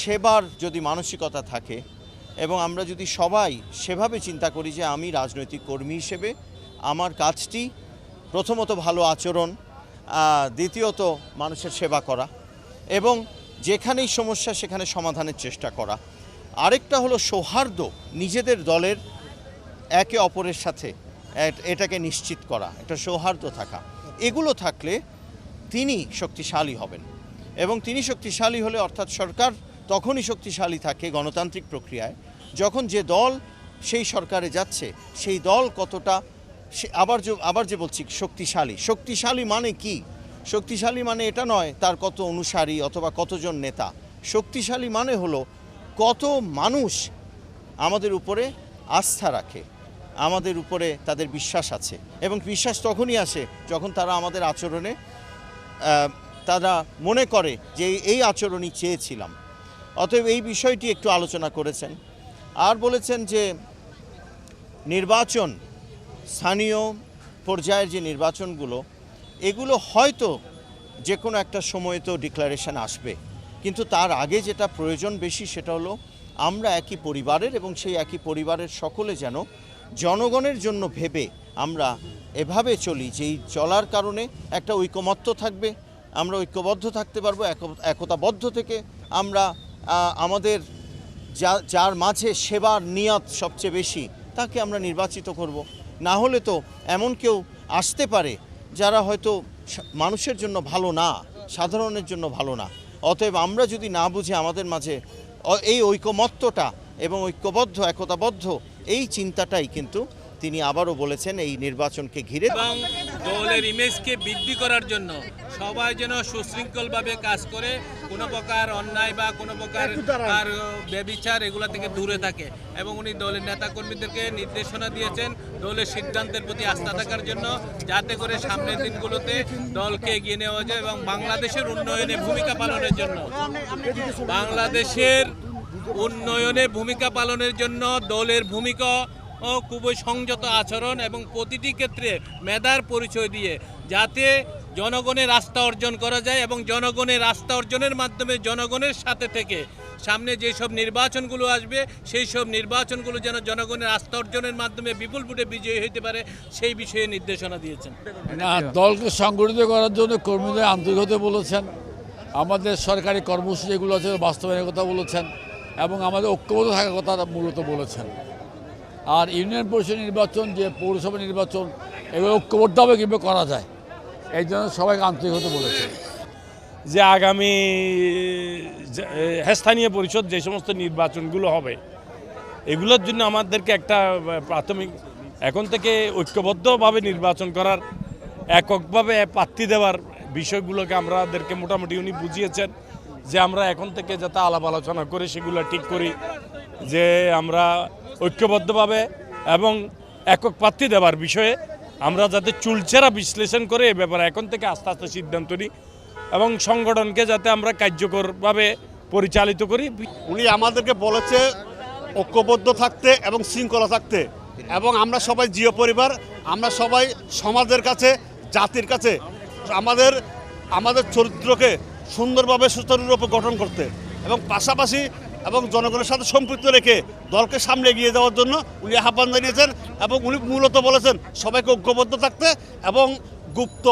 সেবার যদি মানসিকতা থাকে এবং আমরা যদি সবাই সেভাবে চিন্তা করি যে আমি রাজনৈতিক কর্মী হিসেবে আমার কাজটি প্রথমত ভালো আচরণ, দ্বিতীয়ত মানুষের সেবা করা এবং যেখানেই সমস্যা সেখানে সমাধানের চেষ্টা করা, আরেকটা হলো সৌহার্দ্য, নিজেদের দলের একে অপরের সাথে এটাকে নিশ্চিত করা, একটা সৌহার্দ্য থাকা, এগুলো থাকলে তিনি শক্তিশালী হবেন। এবং তিনি শক্তিশালী হলে অর্থাৎ সরকার তখনই শক্তিশালী থাকে গণতান্ত্রিক প্রক্রিয়ায় যখন যে দল সেই সরকারে যাচ্ছে সেই দল কতটা, আবার যে বলছি শক্তিশালী মানে কি? শক্তিশালী মানে এটা নয় তার কত অনুসারী অথবা কতজন নেতা। শক্তিশালী মানে হলো কত মানুষ আমাদের উপরে আস্থা রাখে, আমাদের উপরে তাদের বিশ্বাস আছে। এবং বিশ্বাস তখনই আসে যখন তারা আমাদের আচরণে তারা মনে করে যে এই আচরণই চেয়েছিলাম। অতএব এই বিষয়টি একটু আলোচনা করেছেন। আর বলেছেন যে নির্বাচন, স্থানীয় পর্যায়ের যে নির্বাচনগুলো, এগুলো হয়তো যে কোনো একটা সময়ে তো ডিক্লারেশন আসবে, কিন্তু তার আগে যেটা প্রয়োজন বেশি সেটা হলো আমরা একই পরিবারের এবং সেই একই পরিবারের সকলে যেন জনগণের জন্য ভেবে আমরা এভাবে চলি যেই চলার কারণে একটা ঐকমত্য থাকবে, আমরা ঐক্যবদ্ধ থাকতে পারবো, একতাবদ্ধ থেকে আমরা আমাদের যার মাঝে সেবার নিয়ত সবচেয়ে বেশি তাকে আমরা নির্বাচিত করব। না হলে তো এমন কেউ আসতে পারে যারা হয়তো মানুষের জন্য ভালো না, সাধারণের জন্য ভালো না। অতএব আমরা যদি না বুঝে আমাদের মাঝে এই ঐকমত্যটা এবং ঐক্যবদ্ধ একতাবদ্ধ এই চিন্তাটাই কিন্তু তিনি আবারও বলেছেন এই নির্বাচনকে ঘিরে। এবং দলের ইমেজকে বৃদ্ধি করার জন্য সবাই যেন সুশৃঙ্খলভাবে কাজ করে, কোনো প্রকার অন্যায় বা কোনো প্রকার আর ব্যভিচার এগুলো থেকে দূরে থাকে। এবং উনি দলের নেতাকর্মীদেরকে নির্দেশনা দিয়েছেন দলের সিদ্ধান্তের প্রতি আস্থা থাকার জন্য, যাতে করে সামনের দিনগুলোতে দলকে এগিয়ে নেওয়া যায় এবং বাংলাদেশের উন্নয়নে ভূমিকা পালনের জন্য দলের ভূমিকা ও খুবই সংযত আচরণ এবং প্রতিটি ক্ষেত্রে মেধার পরিচয় দিয়ে যাতে জনগণের আস্থা অর্জন করা যায় এবং জনগণের আস্থা অর্জনের মাধ্যমে জনগণের সাথে থেকে সামনে যেসব নির্বাচনগুলো আসবে সেই সব নির্বাচনগুলো যেন জনগণের আস্থা অর্জনের মাধ্যমে বিপুল ভোটে বিজয়ী হতে পারে সেই বিষয়ে নির্দেশনা দিয়েছেন। না, দলকে সংগঠিত করার জন্য কর্মীদের আন্তরিক হতে বলেছেন, আমাদের সরকারি কর্মসূচি যেগুলো আছে বাস্তবায়নের কথা বলেছেন এবং আমাদের ঐক্যবদ্ধ থাকার কথা মূলত বলেছেন। আর ইউনিয়ন পরিষদ নির্বাচন, যে পৌরসভা নির্বাচন, এগুলো ঐক্যবদ্ধভাবে কীভাবে করা যায় এই জন্য সবাইকে আন্তরিক হতে বলেছে। যে আগামী স্থানীয় পরিষদ যে সমস্ত নির্বাচনগুলো হবে এগুলোর জন্য আমাদেরকে একটা প্রাথমিক এখন থেকে ঐক্যবদ্ধভাবে নির্বাচন করার, এককভাবে প্রার্থী দেওয়ার বিষয়গুলোকে আমাদেরকে মোটামুটি উনি বুঝিয়েছেন যে আমরা এখন থেকে যাতে আলাপ আলোচনা করে সেগুলো ঠিক করি, যে আমরা ঐক্যবদ্ধভাবে এবং একক প্রার্থী দেওয়ার বিষয়ে আমরা যাতে চুলচেরা বিশ্লেষণ করে এ ব্যাপারে এখন থেকে আস্তে আস্তে সিদ্ধান্ত নিই এবং সংগঠনকে যাতে আমরা কার্যকরভাবে পরিচালিত করি। উনি আমাদেরকে বলেছে ঐক্যবদ্ধ থাকতে এবং শৃঙ্খলা থাকতে, এবং আমরা সবাই জিও পরিবার, আমরা সবাই সমাজের কাছে, জাতির কাছে আমাদের চরিত্রকে সুন্দরভাবে সুচারুরূপে গঠন করতে এবং পাশাপাশি এবং জনগণের সাথে সম্পৃক্ত রেখে দলকে সামনে এগিয়ে যাওয়ার জন্য উনি আহ্বান জানিয়েছেন। এবং উনি মূলত বলেছেন সবাইকে ঐক্যবদ্ধ থাকতে এবং গুপ্ত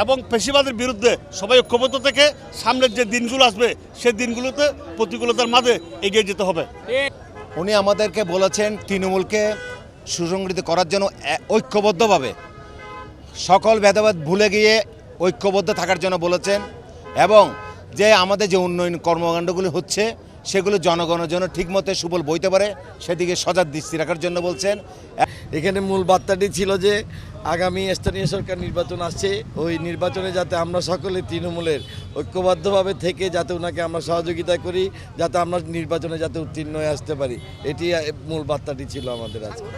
এবং পেশিবাদের বিরুদ্ধে সবাই ঐক্যবদ্ধ থেকে সামনের যে দিনগুলো আসবে সেই দিনগুলোতে প্রতিকূলতার মাঝে এগিয়ে যেতে হবে। উনি আমাদেরকে বলেছেন তৃণমূলকে সুসংগঠিত করার জন্য ঐক্যবদ্ধভাবে সকল ভেদাভেদ ভুলে গিয়ে ঐক্যবদ্ধ থাকার জন্য বলেছেন এবং যে আমাদের যে উন্নয়ন কর্মকাণ্ডগুলি হচ্ছে সেগুলো জনগণের জন্য ঠিকমতো সুফল বইতে পারে সেদিকে সজাগ দৃষ্টি রাখার জন্য বলছেন। এখানে মূল বার্তাটি ছিল যে আগামী স্থানীয় সরকার নির্বাচন আসছে, ওই নির্বাচনে যাতে আমরা সকলে তৃণমূলের ঐক্যবদ্ধভাবে থেকে যাতে ওনাকে আমরা সহযোগিতা করি, যাতে আমরা নির্বাচনে যাতে উত্তীর্ণ হয়ে আসতে পারি, এটি মূল বার্তাটি ছিল আমাদের আজকে।